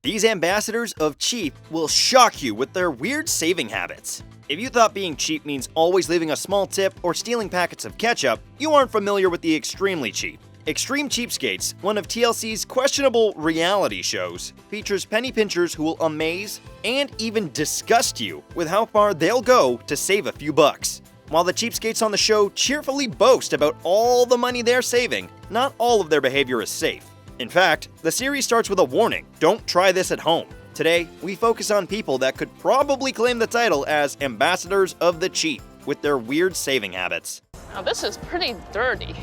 These ambassadors of cheap will shock you with their weird saving habits. If you thought being cheap means always leaving a small tip or stealing packets of ketchup, you aren't familiar with the extremely cheap. Extreme Cheapskates, one of TLC's questionable reality shows, features penny pinchers who will amaze and even disgust you with how far they'll go to save a few bucks. While the cheapskates on the show cheerfully boast about all the money they're saving, not all of their behavior is safe. In fact, the series starts with a warning: don't try this at home. Today, we focus on people that could probably claim the title as ambassadors of the cheap with their weird saving habits. Now this is pretty dirty,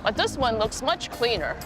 but this one looks much cleaner.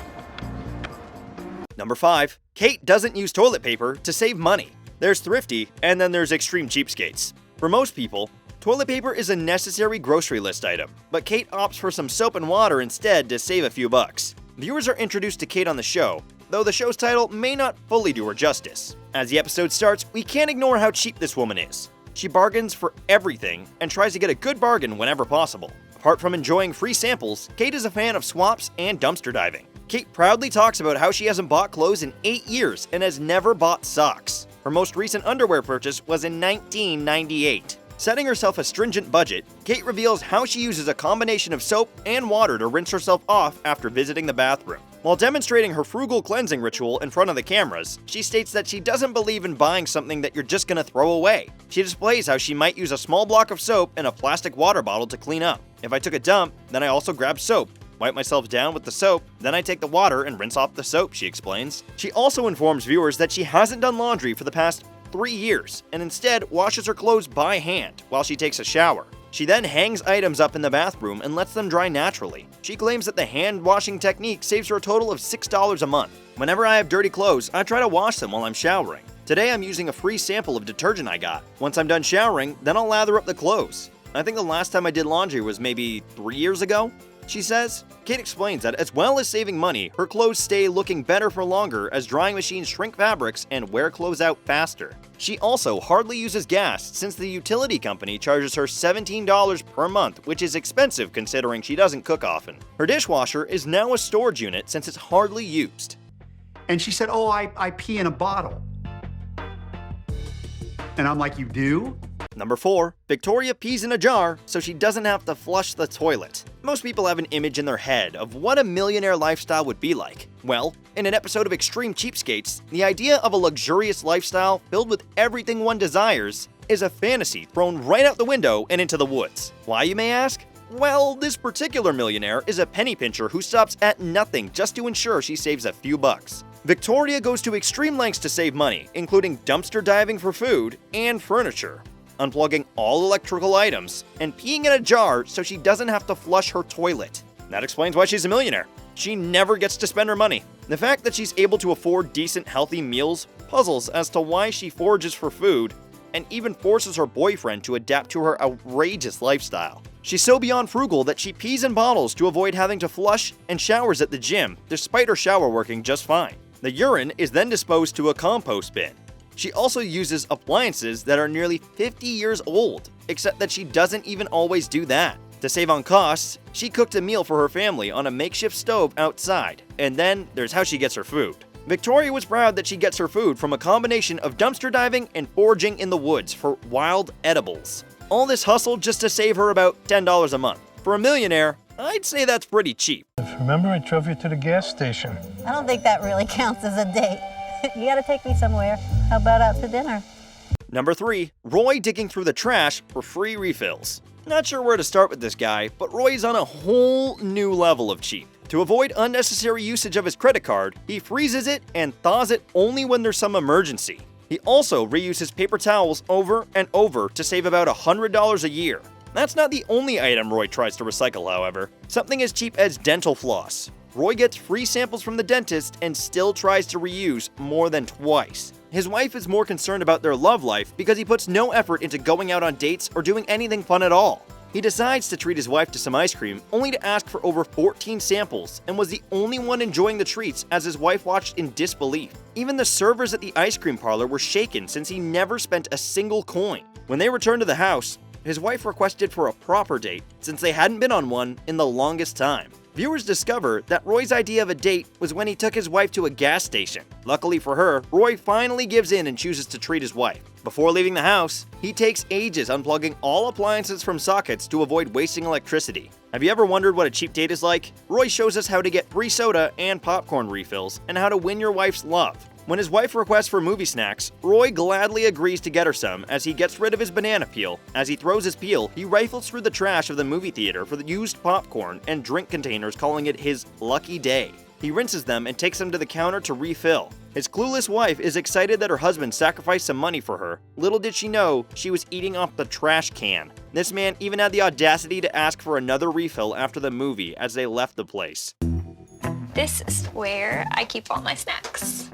Number 5. Kate doesn't use toilet paper to save money. There's thrifty, and then there's extreme cheapskates. For most people, toilet paper is a necessary grocery list item, but Kate opts for some soap and water instead to save a few bucks. Viewers are introduced to Kate on the show, though the show's title may not fully do her justice. As the episode starts, we can't ignore how cheap this woman is. She bargains for everything and tries to get a good bargain whenever possible. Apart from enjoying free samples, Kate is a fan of swaps and dumpster diving. Kate proudly talks about how she hasn't bought clothes in 8 years and has never bought socks. Her most recent underwear purchase was in 1998. Setting herself a stringent budget, Kate reveals how she uses a combination of soap and water to rinse herself off after visiting the bathroom. While demonstrating her frugal cleansing ritual in front of the cameras, she states that she doesn't believe in buying something that you're just gonna throw away. She displays how she might use a small block of soap and a plastic water bottle to clean up. If I took a dump, then I also grab soap, wipe myself down with the soap, then I take the water and rinse off the soap, she explains. She also informs viewers that she hasn't done laundry for the past 3 years, and instead washes her clothes by hand while she takes a shower. She then hangs items up in the bathroom and lets them dry naturally. She claims that the hand washing technique saves her a total of $6 a month. Whenever I have dirty clothes, I try to wash them while I'm showering. Today I'm using a free sample of detergent I got. Once I'm done showering, then I'll lather up the clothes. I think the last time I did laundry was maybe 3 years ago, she says. Kate explains that as well as saving money, her clothes stay looking better for longer as drying machines shrink fabrics and wear clothes out faster. She also hardly uses gas since the utility company charges her $17 per month, which is expensive considering she doesn't cook often. Her dishwasher is now a storage unit since it's hardly used. And she said, oh, I pee in a bottle. And I'm like, you do? Number 4. Victoria pees in a jar so she doesn't have to flush the toilet. Most people have an image in their head of what a millionaire lifestyle would be like. Well, in an episode of Extreme Cheapskates, the idea of a luxurious lifestyle filled with everything one desires is a fantasy thrown right out the window and into the woods. Why, you may ask? Well, this particular millionaire is a penny pincher who stops at nothing just to ensure she saves a few bucks. Victoria goes to extreme lengths to save money, including dumpster diving for food and furniture, unplugging all electrical items, and peeing in a jar so she doesn't have to flush her toilet. That explains why she's a millionaire. She never gets to spend her money. The fact that she's able to afford decent, healthy meals puzzles as to why she forages for food and even forces her boyfriend to adapt to her outrageous lifestyle. She's so beyond frugal that she pees in bottles to avoid having to flush and showers at the gym, despite her shower working just fine. The urine is then disposed to a compost bin. She also uses appliances that are nearly 50 years old, except that she doesn't even always do that. To save on costs, she cooked a meal for her family on a makeshift stove outside, and then there's how she gets her food. Victoria was proud that she gets her food from a combination of dumpster diving and foraging in the woods for wild edibles. All this hustle just to save her about $10 a month. For a millionaire, I'd say that's pretty cheap. Remember, I drove you to the gas station. I don't think that really counts as a date. You gotta take me somewhere. How about out to dinner? Number 3. Roy digging through the trash for free refills. Not sure where to start with this guy, but Roy's on a whole new level of cheap. To avoid unnecessary usage of his credit card, he freezes it and thaws it only when there's some emergency. He also reuses paper towels over and over to save about $100 a year. That's not the only item Roy tries to recycle, however. Something as cheap as dental floss. Roy gets free samples from the dentist and still tries to reuse more than twice. His wife is more concerned about their love life because he puts no effort into going out on dates or doing anything fun at all. He decides to treat his wife to some ice cream, only to ask for over 14 samples, and was the only one enjoying the treats as his wife watched in disbelief. Even the servers at the ice cream parlor were shaken since he never spent a single coin. When they returned to the house, his wife requested for a proper date since they hadn't been on one in the longest time. Viewers discover that Roy's idea of a date was when he took his wife to a gas station. Luckily for her, Roy finally gives in and chooses to treat his wife. Before leaving the house, he takes ages unplugging all appliances from sockets to avoid wasting electricity. Have you ever wondered what a cheap date is like? Roy shows us how to get free soda and popcorn refills, and how to win your wife's love. When his wife requests for movie snacks, Roy gladly agrees to get her some as he gets rid of his banana peel. As he throws his peel, he rifles through the trash of the movie theater for the used popcorn and drink containers, calling it his lucky day. He rinses them and takes them to the counter to refill. His clueless wife is excited that her husband sacrificed some money for her. Little did she know, she was eating off the trash can. This man even had the audacity to ask for another refill after the movie as they left the place. This is where I keep all my snacks.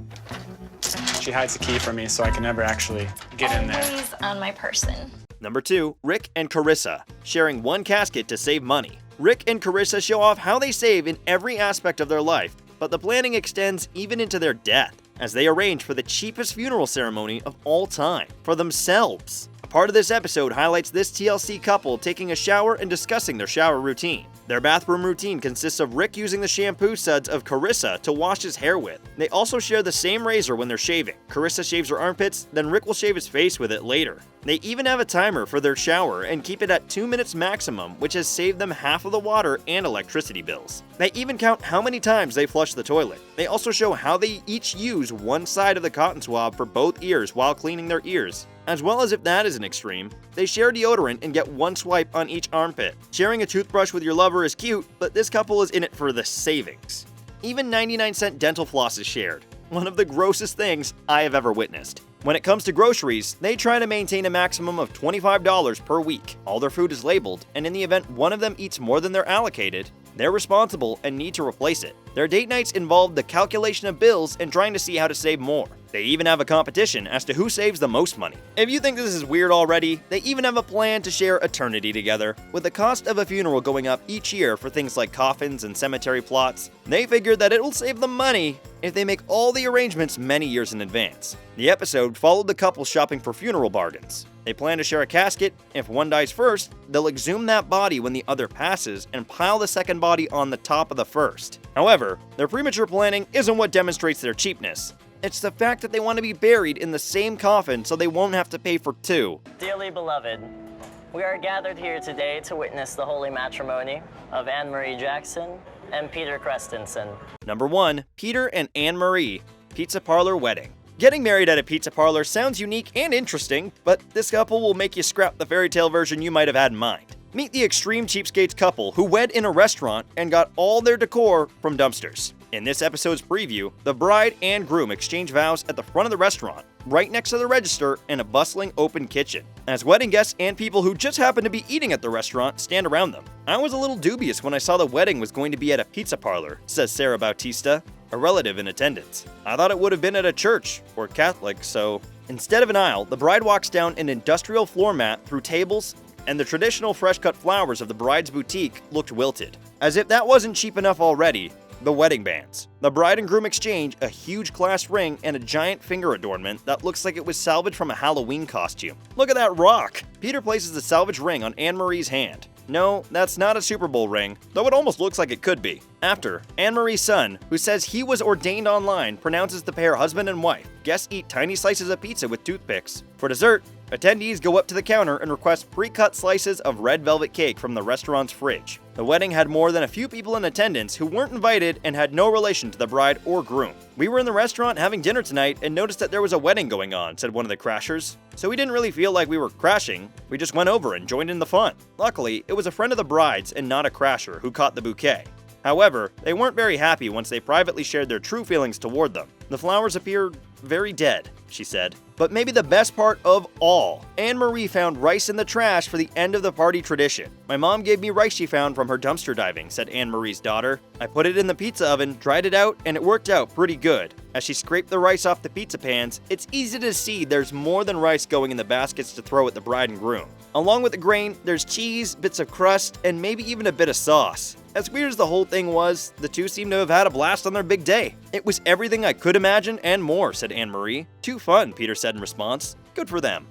She hides the key from me so I can never actually get in there. Always on my person. Number 2. Rick and Karissa, sharing one casket to save money. Rick and Karissa show off how they save in every aspect of their life, but the planning extends even into their death, as they arrange for the cheapest funeral ceremony of all time, for themselves. A part of this episode highlights this TLC couple taking a shower and discussing their shower routine. Their bathroom routine consists of Rick using the shampoo suds of Karissa to wash his hair with. They also share the same razor when they're shaving. Karissa shaves her armpits, then Rick will shave his face with it later. They even have a timer for their shower and keep it at 2 minutes maximum, which has saved them half of the water and electricity bills. They even count how many times they flush the toilet. They also show how they each use one side of the cotton swab for both ears while cleaning their ears. As well as if that isn't extreme, they share deodorant and get one swipe on each armpit. Sharing a toothbrush with your lover is cute, but this couple is in it for the savings. Even 99-cent dental floss is shared. One of the grossest things I have ever witnessed. When it comes to groceries, they try to maintain a maximum of $25 per week. All their food is labeled, and in the event one of them eats more than they're allocated, they're responsible and need to replace it. Their date nights involve the calculation of bills and trying to see how to save more. They even have a competition as to who saves the most money. If you think this is weird already, they even have a plan to share eternity together. With the cost of a funeral going up each year for things like coffins and cemetery plots, they figured that it will save them money if they make all the arrangements many years in advance. The episode followed the couple shopping for funeral bargains. They plan to share a casket. If one dies first, they'll exhume that body when the other passes and pile the second body on the top of the first. However, their premature planning isn't what demonstrates their cheapness. It's the fact that they want to be buried in the same coffin so they won't have to pay for two. Dearly beloved, we are gathered here today to witness the holy matrimony of Anne Marie Jackson and Peter Christensen. Number 1. Peter and Anne Marie, pizza parlor wedding. Getting married at a pizza parlor sounds unique and interesting, but this couple will make you scrap the fairy tale version you might have had in mind. Meet the extreme cheapskates couple who wed in a restaurant and got all their decor from dumpsters. In this episode's preview, the bride and groom exchange vows at the front of the restaurant, right next to the register and a bustling open kitchen, as wedding guests and people who just happen to be eating at the restaurant stand around them. I was a little dubious when I saw the wedding was going to be at a pizza parlor, says Sarah Bautista, a relative in attendance. I thought it would have been at a church or Catholic, so instead of an aisle, the bride walks down an industrial floor mat through tables, and the traditional fresh-cut flowers of the bride's boutique looked wilted. As if that wasn't cheap enough already, the wedding bands. The bride and groom exchange a huge class ring and a giant finger adornment that looks like it was salvaged from a Halloween costume. Look at that rock! Peter places the salvaged ring on Anne Marie's hand. No, that's not a Super Bowl ring, though it almost looks like it could be. After, Anne Marie's son, who says he was ordained online, pronounces the pair husband and wife. Guests eat tiny slices of pizza with toothpicks. For dessert, attendees go up to the counter and request pre-cut slices of red velvet cake from the restaurant's fridge. The wedding had more than a few people in attendance who weren't invited and had no relation to the bride or groom. We were in the restaurant having dinner tonight and noticed that there was a wedding going on, said one of the crashers. So we didn't really feel like we were crashing, we just went over and joined in the fun. Luckily, it was a friend of the bride's and not a crasher who caught the bouquet. However, they weren't very happy once they privately shared their true feelings toward them. The flowers appeared very dead, she said. But maybe the best part of all, Anne Marie found rice in the trash for the end of the party tradition. My mom gave me rice she found from her dumpster diving, said Anne Marie's daughter. I put it in the pizza oven, dried it out, and it worked out pretty good. As she scraped the rice off the pizza pans, it's easy to see there's more than rice going in the baskets to throw at the bride and groom. Along with the grain, there's cheese, bits of crust, and maybe even a bit of sauce. As weird as the whole thing was, the two seemed to have had a blast on their big day. It was everything I could imagine and more, said Anne Marie. Too fun, Peter said in response. Good for them.